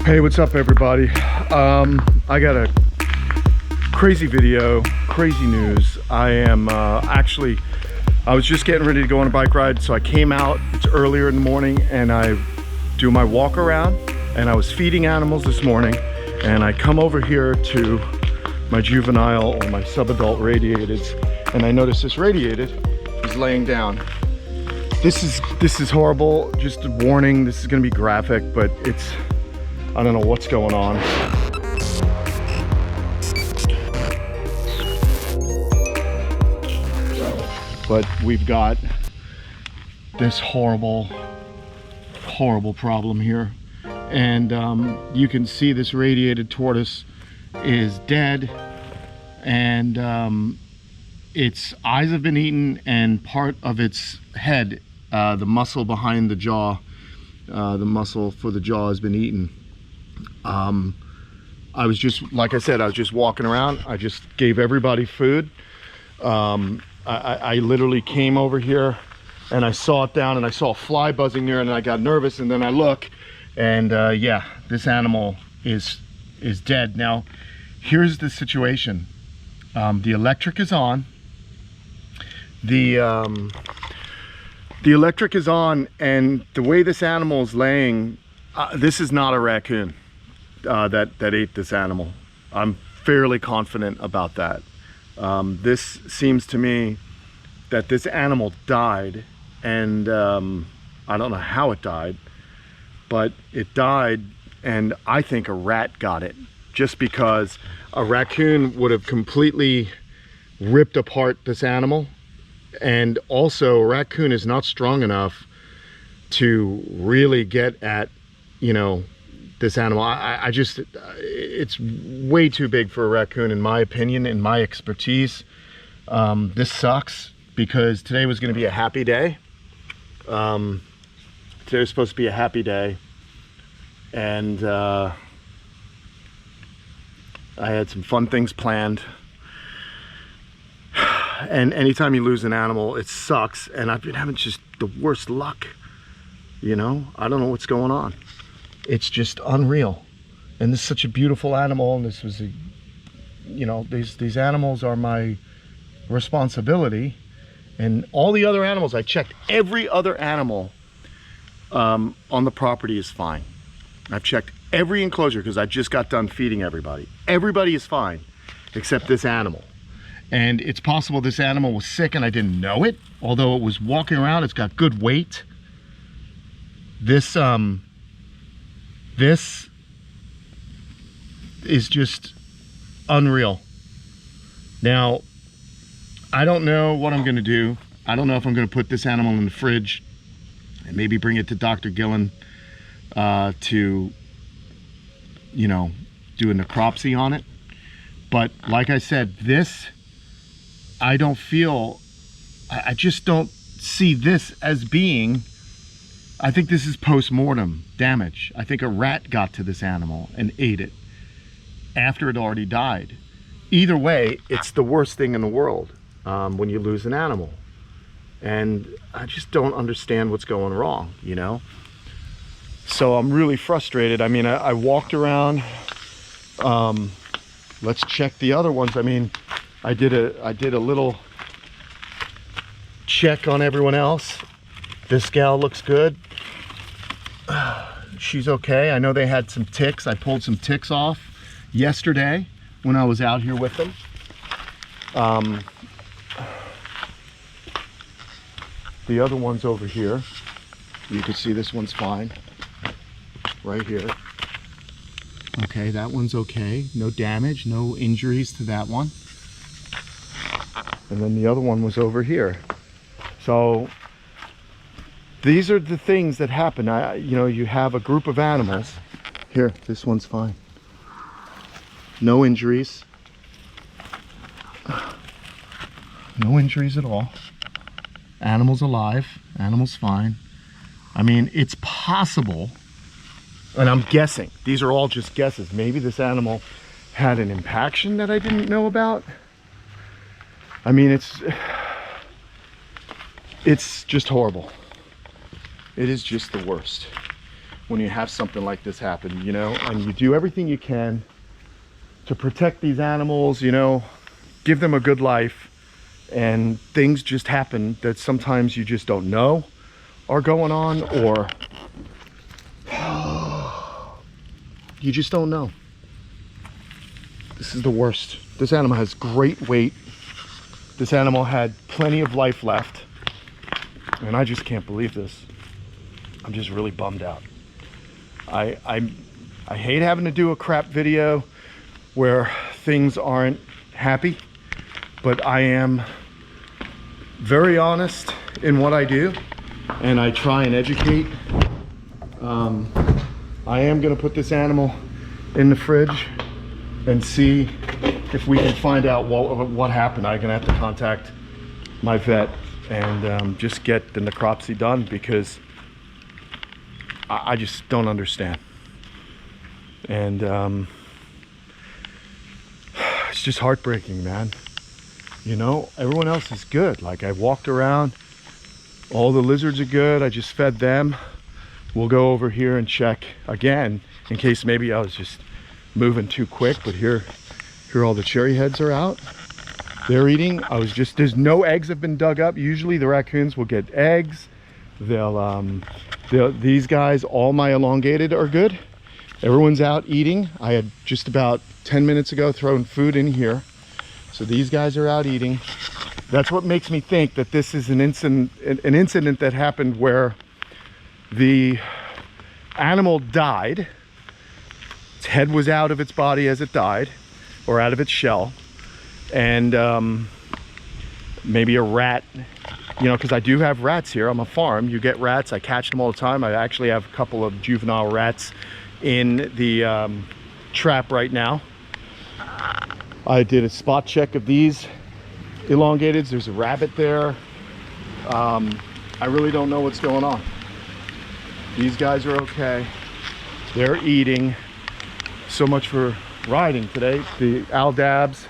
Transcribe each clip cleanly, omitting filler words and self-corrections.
Hey, what's up everybody? I got a crazy video, crazy news. I was just getting ready to go on a bike ride, so I came out. It's earlier in the morning and I do my walk around, and I was feeding animals this morning, and I come over here to my juvenile or my subadult radiateds, and I notice this radiated is laying down. This is horrible. Just a warning, this is gonna be graphic, but I don't know what's going on. But we've got this horrible problem here. And you can see this radiated tortoise is dead, and its eyes have been eaten, and part of its head, the muscle behind the jaw, the muscle for the jaw has been eaten. I was just, like I said, I was just walking around. I just gave everybody food. I literally came over here and I saw it down, and I saw a fly buzzing near it, and I got nervous, and then I look, and yeah, this animal is dead. Now, here's the situation. The electric is on. The electric is on, and the way this animal is laying, this is not a raccoon that ate this animal. I'm fairly confident about that. This seems to me that this animal died, and I don't know how it died, but it died, and I think a rat got it, just because a raccoon would have completely ripped apart this animal. And also, a raccoon is not strong enough to really get at, you know, this animal. I just, it's way too big for a raccoon, in my opinion, in my expertise. This sucks, because today was going to be a happy day. Today was supposed to be a happy day, and I had some fun things planned. And anytime you lose an animal, it sucks, and I've been having just the worst luck, you know? I don't know what's going on. It's just unreal. And this is such a beautiful animal, and this was you know, these animals are my responsibility. And all the other animals, I checked every other animal on the property is fine. I've checked every enclosure, because I just got done feeding everybody. Everybody is fine except this animal. And it's possible this animal was sick and I didn't know it, although it was walking around. It's got good weight. This is just unreal. Now, I don't know what I'm gonna do. I don't know if I'm gonna put this animal in the fridge and maybe bring it to Dr. Gillen to, you know, do a necropsy on it. But like I said, I just don't see this as being, I think this is post-mortem damage. I think a rat got to this animal and ate it after it already died. Either way, it's the worst thing in the world when you lose an animal. And I just don't understand what's going wrong, you know? So I'm really frustrated. I mean, I walked around. Let's check the other ones. I mean, I did a little check on everyone else. This gal looks good. She's okay. I know they had some ticks. I pulled some ticks off yesterday when I was out here with them. The other one's over here. You can see this one's fine. Right here. Okay, that one's okay. No damage, no injuries to that one. And then the other one was over here. So these are the things that happen. You know, you have a group of animals. Here, this one's fine. No injuries. No injuries at all. Animal's alive. Animal's fine. I mean, it's possible, and I'm guessing, these are all just guesses. Maybe this animal had an impaction that I didn't know about. I mean, it's just horrible. It is just the worst. when you have something like this happen, you know, and you do everything you can to protect these animals, you know, give them a good life, and things just happen that sometimes you just don't know are going on, or you just don't know. This is the worst. This animal has great weight. This animal had plenty of life left, and I just can't believe this. I'm just really bummed out. I hate having to do a crap video where things aren't happy, but I am very honest in what I do, and I try and educate. I am gonna put this animal in the fridge and see if we can find out what happened. I'm gonna have to contact my vet and just get the necropsy done, because I just don't understand. And it's just heartbreaking, man. You know, everyone else is good. Like, I walked around, all the lizards are good. I just fed them. We'll go over here and check again in case maybe I was just moving too quick. But here all the cherry heads are out. They're eating. There's no eggs have been dug up. Usually the raccoons will get eggs. These guys, all my elongated are good. Everyone's out eating. I had just about 10 minutes ago thrown food in here. So these guys are out eating. That's what makes me think that this is an incident that happened where the animal died. Its head was out of its body as it died, or out of its shell. And maybe a rat, you know, because I do have rats here. I'm a farm. You get rats. I catch them all the time. I actually have a couple of juvenile rats in the trap right now. I did a spot check of these elongateds. There's a rabbit there. I really don't know what's going on. These guys are okay. They're eating. So much for riding today. The aldabs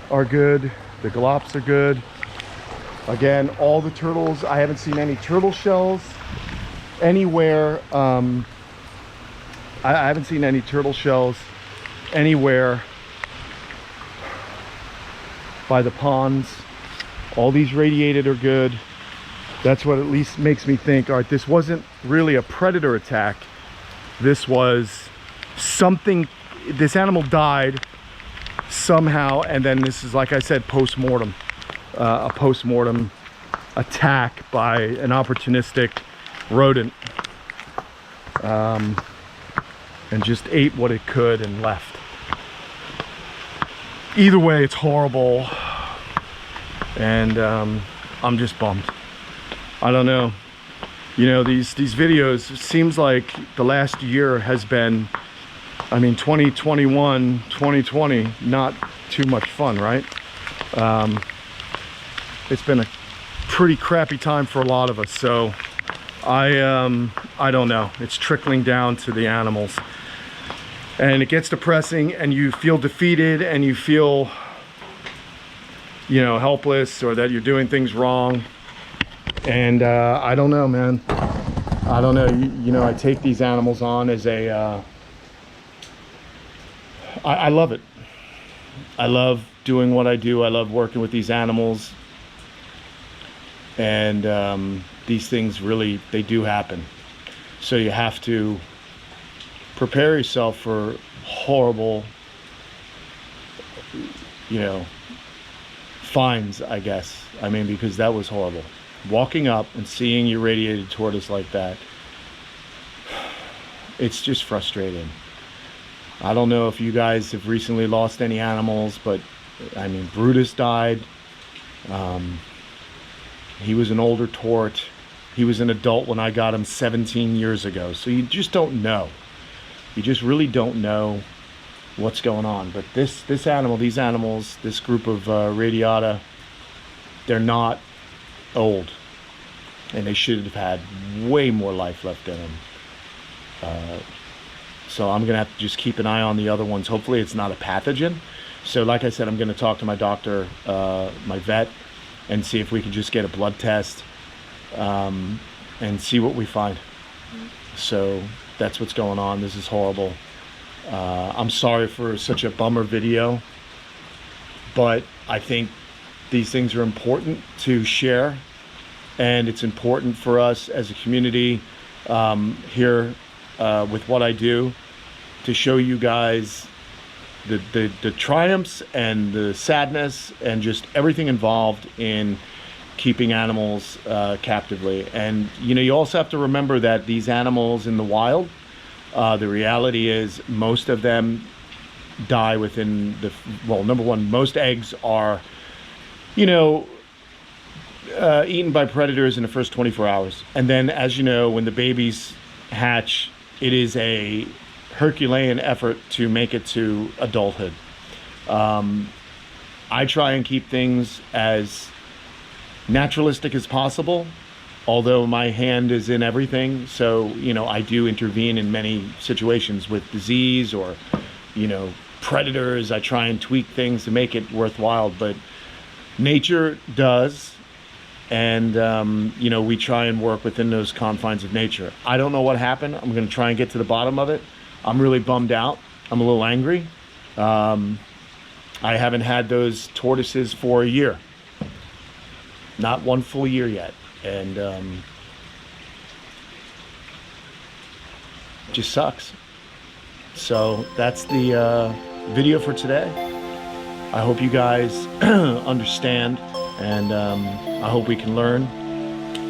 are good. The galops are good. Again, all the turtles, I haven't seen any turtle shells anywhere. I haven't seen any turtle shells anywhere by the ponds. All these radiated are good. That's what at least makes me think, all right, this wasn't really a predator attack. This was something, this animal died somehow, and then this is, like I said, post-mortem. A post-mortem attack by an opportunistic rodent, and just ate what it could and left. Either way, it's horrible, and I'm just bummed. I don't know, you know, these videos, it seems like the last year has been, I mean, 2021 2020, not too much fun, right? It's been a pretty crappy time for a lot of us, so I don't know. It's trickling down to the animals, and it gets depressing, and you feel defeated, and you feel, you know, helpless, or that you're doing things wrong. And I don't know, man. I don't know. You know, I take these animals on as a I love it. I love doing what I do. I love working with these animals. And these things really, they do happen. So you have to prepare yourself for horrible, you know, fines, I guess. I mean, because that was horrible. Walking up and seeing your radiated tortoise like that, it's just frustrating. I don't know if you guys have recently lost any animals, but I mean, Brutus died. He was an older tort. He was an adult when I got him 17 years ago. So you just don't know. You just really don't know what's going on. But this animal, these animals, this group of radiata, they're not old, and they should have had way more life left in them. So I'm gonna have to just keep an eye on the other ones. Hopefully it's not a pathogen. So like I said, I'm gonna talk to my doctor, my vet, and see if we can just get a blood test and see what we find. So That's what's going on. This is horrible. I'm sorry for such a bummer video, but I think these things are important to share, and it's important for us as a community here with what I do to show you guys the triumphs and the sadness and just everything involved in keeping animals captively. And you know, you also have to remember that these animals in the wild, the reality is most of them die within the, well, number one, most eggs are, you know, eaten by predators in the first 24 hours. And then, as you know, when the babies hatch, it is a Herculean effort to make it to adulthood. I try and keep things as naturalistic as possible, although my hand is in everything. So, you know, I do intervene in many situations with disease or, you know, predators. I try and tweak things to make it worthwhile, but nature does. And, you know, we try and work within those confines of nature. I don't know what happened. I'm going to try and get to the bottom of it. I'm really bummed out. I'm a little angry. I haven't had those tortoises for a year. Not one full year yet. And just sucks. So that's the video for today. I hope you guys understand, and I hope we can learn.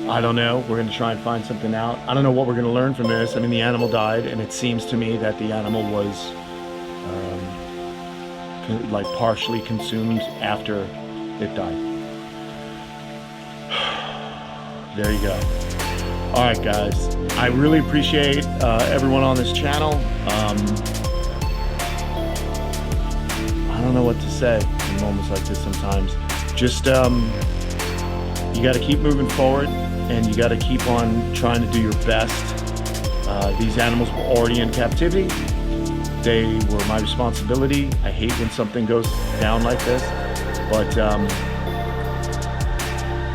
I don't know. We're going to try and find something out. I don't know what we're going to learn from this. I mean, the animal died, and it seems to me that the animal was like partially consumed after it died. There you go. All right, guys. I really appreciate everyone on this channel. I don't know what to say in moments like this sometimes. Just, you got to keep moving forward, and you got to keep on trying to do your best. These animals were already in captivity. They were my responsibility. I hate when something goes down like this, but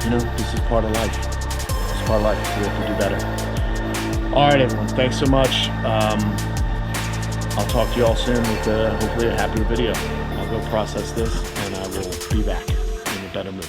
you know, this is part of life. It's part of life. We have to do better. All right, everyone. Thanks so much. I'll talk to you all soon with hopefully a happier video. I'll go process this, and I will be back in a better mood.